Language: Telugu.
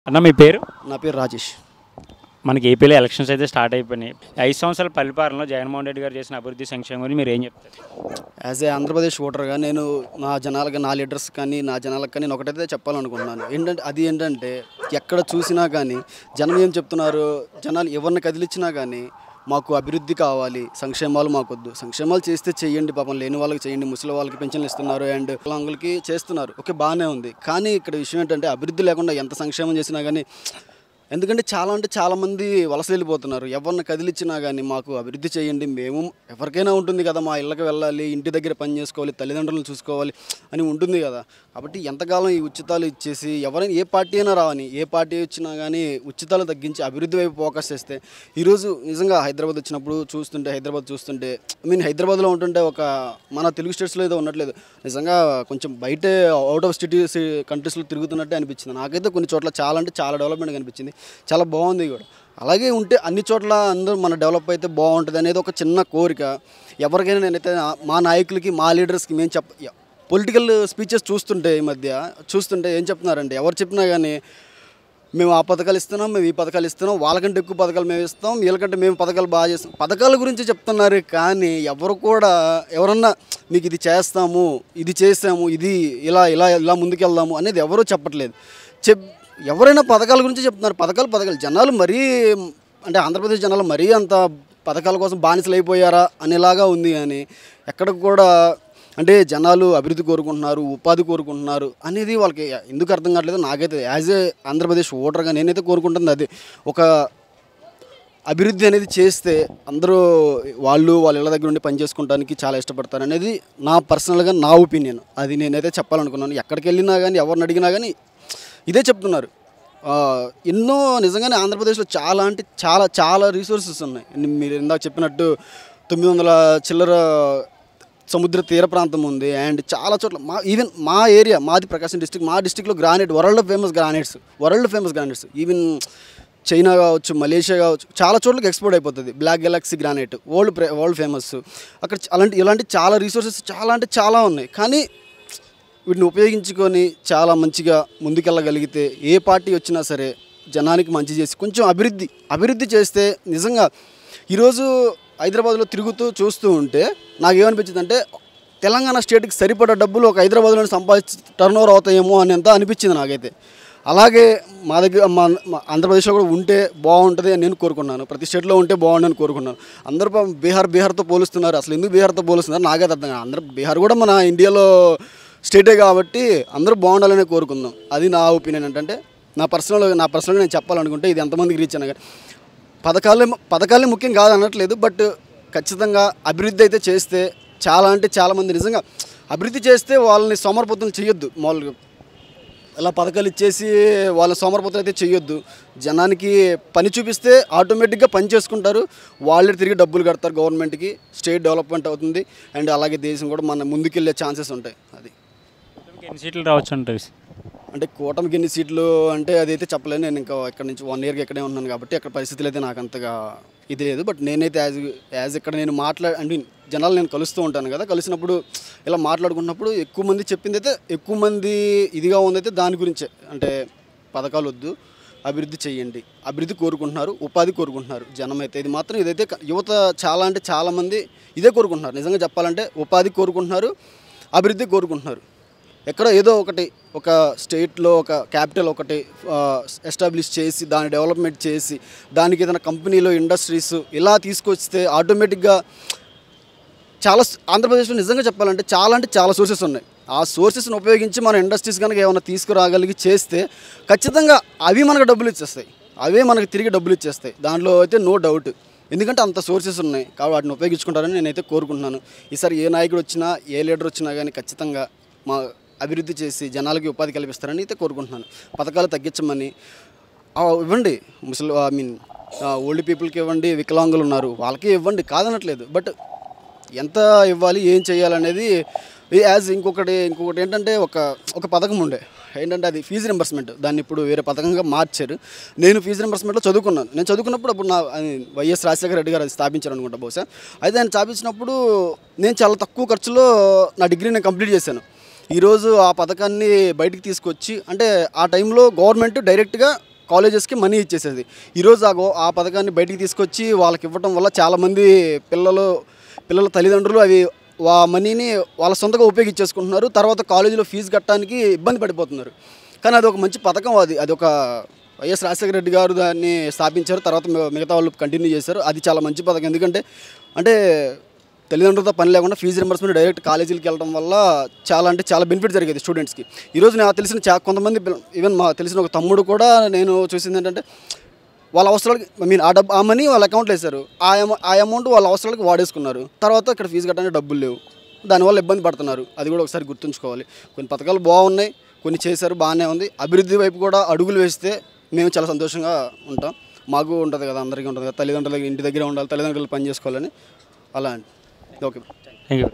అన్న మీ పేరు? నా పేరు రాజేష్. మనకి ఏపీలో ఎలక్షన్స్ అయితే స్టార్ట్ అయిపోయినాయి. 5 సంవత్సరాల పరిపాలనలో జగన్మోహన్ రెడ్డి గారు చేసిన అభివృద్ధి సంక్షేమం గురించి మీరు ఏం చెప్తారు? యాజ్ ఏ ఆంధ్రప్రదేశ్ ఓటర్గా నేను నా జనాలకి, నా లీడర్స్ కానీ, నా జనాలకు కానీ నేను ఒకటైతే చెప్పాలనుకుంటున్నాను. ఏంటంటే ఎక్కడ చూసినా కానీ జనం ఏం చెప్తున్నారు, జనాలు ఎవరిని కదిలిచ్చినా కానీ మాకు అభివృద్ధి కావాలి, సంక్షేమాలు మాకొద్దు. సంక్షేమాలు చేస్తే చేయండి, పాపం లేని వాళ్ళకి చేయండి, ముసలి వాళ్ళకి పెన్షన్లు ఇస్తున్నారు అండ్ వికలాంగులకి చేస్తున్నారు, ఓకే బాగానే ఉంది. కానీ ఇక్కడ విషయం ఏంటంటే అభివృద్ధి లేకుండా ఎంత సంక్షేమం చేసినా కానీ, ఎందుకంటే చాలామంది వలస వెళ్ళిపోతున్నారు. ఎవరిని కదిలిచ్చినా కానీ మాకు అభివృద్ధి చేయండి, మేము ఎవరికైనా ఉంటుంది కదా, మా ఇళ్ళకి వెళ్ళాలి, ఇంటి దగ్గర పని చేసుకోవాలి, తల్లిదండ్రులను చూసుకోవాలి అని ఉంటుంది కదా. కాబట్టి ఎంతకాలం ఈ ఉచితాలు ఇచ్చేసి ఎవరైనా ఏ పార్టీ అయినా రావని, ఏ పార్టీ వచ్చినా కానీ ఉచితాలు తగ్గించి అభివృద్ధి వైపు ఫోకస్ చేస్తే ఈరోజు నిజంగా హైదరాబాద్ వచ్చినప్పుడు చూస్తుంటే హైదరాబాద్లో ఉంటుంటే ఒక మన తెలుగు స్టేట్స్లో ఏదో ఉండట్లేదు, నిజంగా కొంచెం బయటే అవుట్ ఆఫ్ సిటీస్ కంట్రీస్లో తిరుగుతున్నట్టే అనిపించింది నాకైతే. కొన్ని చోట్ల చాలా డెవలప్మెంట్ కనిపించింది, చాలా బాగుంది కూడా. అలాగే ఉంటే అన్ని చోట్ల అందరూ మన డెవలప్ అయితే బాగుంటుంది అనేది ఒక చిన్న కోరిక. ఎవరికైనా నేనైతే మా నాయకులకి, మా లీడర్స్కి మేము పొలిటికల్ స్పీచెస్ ఈ మధ్య చూస్తుంటే ఏం చెప్తున్నారంటే, ఎవరు చెప్పినా కానీ మేము ఆ పథకాలు ఇస్తున్నాం, మేము ఈ పథకాలు ఇస్తున్నాం, వాళ్ళకంటే ఎక్కువ పథకాలు మేము ఇస్తాం, వీళ్ళకంటే మేము పథకాలు బాగా చేస్తాం, పథకాల గురించి చెప్తున్నారు. కానీ ఎవరన్నా మీకు ఇది చేస్తాము, ఇది చేసాము, ఇది ఇలా ముందుకెళ్దాము అనేది ఎవరూ చెప్పట్లేదు. ఎవరైనా పథకాల గురించి చెప్తున్నారు. పథకాలు జనాలు మరీ, అంటే ఆంధ్రప్రదేశ్ జనాలు మరీ అంత పథకాల కోసం బానిసలు అయిపోయారా అనేలాగా ఉంది. కానీ ఎక్కడ కూడా అంటే జనాలు అభివృద్ధి కోరుకుంటున్నారు, ఉపాధి కోరుకుంటున్నారు అనేది వాళ్ళకి ఎందుకు అర్థం కావట్లేదు నాకైతే. యాజ్ ఏ ఆంధ్రప్రదేశ్ ఓటర్గా నేనైతే కోరుకుంటుంది అదే, ఒక అభివృద్ధి అనేది చేస్తే అందరూ వాళ్ళ ఇళ్ళ దగ్గర ఉండి పని చేసుకోవడానికి చాలా ఇష్టపడతారు అనేది నా పర్సనల్గా నా ఒపీనియన్. అది నేనైతే చెప్పాలనుకున్నాను. ఎక్కడికి వెళ్ళినా కానీ, ఎవరిని అడిగినా కానీ ఇదే చెప్తున్నారు. ఎన్నో నిజంగానే ఆంధ్రప్రదేశ్లో చాలా రిసోర్సెస్ ఉన్నాయి. మీరు ఇందాక చెప్పినట్టు 900 చిల్లర సముద్ర తీర ప్రాంతం ఉంది. అండ్ చాలా చోట్ల ఈవెన్ మా ఏరియా, మాది ప్రకాశం డిస్ట్రిక్ట్, మా డిస్ట్రిక్ట్లో granite world famous granites even China కావచ్చు, మలేషియా కావచ్చు, చాలా చోట్లకి ఎక్స్పోర్ట్ అయిపోతుంది. Black galaxy granite world famous. అక్కడ ఇలాంటి చాలా రిసోర్సెస్ చాలా ఉన్నాయి. కానీ వీటిని ఉపయోగించుకొని చాలా మంచిగా ముందుకెళ్ళగలిగితే ఏ పార్టీ వచ్చినా సరే జనానికి మంచి చేసి కొంచెం అభివృద్ధి చేస్తే, నిజంగా ఈరోజు హైదరాబాద్లో చూస్తూ ఉంటే నాకేమనిపించింది అంటే, తెలంగాణ స్టేట్కి సరిపడా డబ్బులు ఒక హైదరాబాద్లో సంపాదించి టర్నోవర్ అవుతాయేమో అనేంత అనిపించింది నాకైతే. అలాగే మా దగ్గర మా ఆంధ్రప్రదేశ్లో కూడా ఉంటే బాగుంటుంది అని నేను కోరుకున్నాను. ప్రతి స్టేట్లో ఉంటే బాగుంటుందని కోరుకున్నాను. అందరూ బీహార్తో పోలుస్తున్నారు. అసలు ఎందుకు బీహార్తో పోలుస్తున్నారు నాకైతే అర్థం కాదు. బీహార్ కూడా మన ఇండియాలో స్టేటే కాబట్టి అందరూ బాగుండాలనే కోరుకుందాం. అది నా ఒపీనియన్. ఏంటంటే నా పర్సనల్గా నేను చెప్పాలనుకుంటే, ఇది ఎంతమందికి రీచ్ అయినా కానీ పథకాలే ముఖ్యం కాదు అనట్లేదు. బట్ ఖచ్చితంగా అభివృద్ధి అయితే చేస్తే చాలామంది నిజంగా అభివృద్ధి చేస్తే వాళ్ళని సోమరిపోతులు చేయొద్దు. మామూలుగా ఇలా పథకాలు ఇచ్చేసి వాళ్ళ సోమరిపోతులు అయితే చేయొద్దు. జనానికి పని చూపిస్తే ఆటోమేటిక్గా పని చేసుకుంటారు, వాళ్ళే తిరిగి డబ్బులు కడతారు గవర్నమెంట్కి, స్టేట్ డెవలప్మెంట్ అవుతుంది. అండ్ అలాగే దేశం కూడా మన ముందుకెళ్ళే ఛాన్సెస్ ఉంటాయి. అది ఎన్ని సీట్లు రావచ్చు అంటారు? అంటే కూటమికి ఎన్ని సీట్లు అంటే అదైతే చెప్పలేను. నేను ఇంకా ఇక్కడ నుంచి 1 ఇయర్కి ఇక్కడే ఉన్నాను కాబట్టి అక్కడ పరిస్థితులు అయితే నాకు అంతగా ఇది లేదు. బట్ నేనైతే యాజ్ ఇక్కడ నేను జనాలు నేను కలుస్తూ ఉంటాను కదా, కలిసినప్పుడు ఇలా మాట్లాడుకున్నప్పుడు ఎక్కువ మంది చెప్పింది అయితే, ఎక్కువ మంది ఇదిగా ఉందైతే దాని గురించే. అంటే పథకాలు వద్దు, అభివృద్ధి చేయండి, అభివృద్ధి కోరుకుంటున్నారు, ఉపాధి కోరుకుంటున్నారు జనం అయితే. ఇదైతే యువత చాలామంది ఇదే కోరుకుంటున్నారు. నిజంగా చెప్పాలంటే ఉపాధి కోరుకుంటున్నారు, అభివృద్ధి కోరుకుంటున్నారు. ఎక్కడ ఏదో ఒక స్టేట్లో ఒక క్యాపిటల్ ఎస్టాబ్లిష్ చేసి, దాన్ని డెవలప్మెంట్ చేసి, దానికి ఏదైనా కంపెనీలో ఇండస్ట్రీస్ ఇలా తీసుకొస్తే ఆటోమేటిక్గా ఆంధ్రప్రదేశ్లో నిజంగా చెప్పాలంటే చాలా సోర్సెస్ ఉన్నాయి. ఆ సోర్సెస్ని ఉపయోగించి మన ఇండస్ట్రీస్ కనుక ఏమైనా తీసుకురాగలిగి చేస్తే ఖచ్చితంగా అవి మనకు డబ్బులు ఇచ్చేస్తాయి, అవే మనకు తిరిగి డబ్బులు ఇచ్చేస్తాయి. దాంట్లో అయితే నో డౌట్. ఎందుకంటే అంత సోర్సెస్ ఉన్నాయి కాబట్టి వాటిని ఉపయోగించుకుంటారని నేనైతే కోరుకుంటున్నాను. ఈసారి ఏ నాయకుడు వచ్చినా, ఏ లీడర్ వచ్చినా కానీ ఖచ్చితంగా మా అభివృద్ధి చేసి జనాలకి ఉపాధి కల్పిస్తారని అయితే కోరుకుంటున్నాను. పథకాలు తగ్గించమని ఇవ్వండి, ఓల్డ్ పీపుల్కి ఇవ్వండి, వికలాంగులు ఉన్నారు వాళ్ళకి ఇవ్వండి, కాదనట్లేదు. బట్ ఎంత ఇవ్వాలి, ఏం చేయాలనేది ఇంకొకటి ఏంటంటే ఒక పథకం ఏంటంటే అది ఫీజు రింబర్స్మెంట్. దాన్ని ఇప్పుడు వేరే పథకంగా మార్చారు. నేను ఫీజు రింబర్స్మెంట్లో చదువుకున్నాను. నేను చదువుకున్నప్పుడు అప్పుడు వైఎస్ రాజశేఖర రెడ్డి గారు అది స్థాపించారు అనుకుంటా బహుశా. అయితే ఆయన స్థాపించినప్పుడు నేను చాలా తక్కువ ఖర్చులో నా డిగ్రీ నేను కంప్లీట్ చేశాను. ఈరోజు ఆ పథకాన్ని బయటికి తీసుకొచ్చి, అంటే ఆ టైంలో గవర్నమెంట్ డైరెక్ట్గా కాలేజెస్కి మనీ ఇచ్చేసేది. ఈరోజు ఆ పథకాన్ని బయటికి తీసుకొచ్చి వాళ్ళకి ఇవ్వటం వల్ల చాలామంది పిల్లల తల్లిదండ్రులు మనీని వాళ్ళ సొంతంగా ఉపయోగించేసుకుంటున్నారు. తర్వాత కాలేజీలో ఫీజు కట్టడానికి ఇబ్బంది పడిపోతున్నారు. కానీ అది ఒక మంచి పథకం. అది ఒక వైఎస్ రాజశేఖర రెడ్డి గారు దాన్ని స్థాపించారు. తర్వాత మిగతా వాళ్ళు కంటిన్యూ చేశారు. అది చాలా మంచి పథకం. ఎందుకంటే తల్లిదండ్రులతో పని లేకుండా ఫీజు రింబర్స్మెంట్ డైరెక్ట్ కాలేజీలకు వెళ్ళడం వల్ల చాలా బెనిఫిట్ జరిగేది స్టూడెంట్స్కి. ఈరోజు నాకు తెలిసిన కొంతమంది ఈవెన్ మా తెలిసిన ఒక తమ్ముడు కూడా నేను చూసింది ఏంటంటే వాళ్ళ అవసరాలకి ఆ మనీ వాళ్ళ అకౌంట్లో వేశారు. ఆ అమౌంట్ వాళ్ళ అవసరాలకి వాడేసుకున్నారు. తర్వాత ఇక్కడ ఫీజు కట్టడానికి డబ్బులు లేవు. దానివల్ల ఇబ్బంది పడుతున్నారు. అది కూడా ఒకసారి గుర్తుంచుకోవాలి. కొన్ని పథకాలు బాగున్నాయి, కొన్ని చేశారు, బాగానే ఉంది. అభివృద్ధి వైపు కూడా అడుగులు వేస్తే మేము చాలా సంతోషంగా ఉంటాం. మాకు ఉంటుంది కదా, అందరికీ ఉంటుంది కదా, తల్లిదండ్రులకి ఇంటి దగ్గర ఉండాలి, తల్లిదండ్రులు పని చేసుకోవాలని. అలా అండి. Okay, thank you.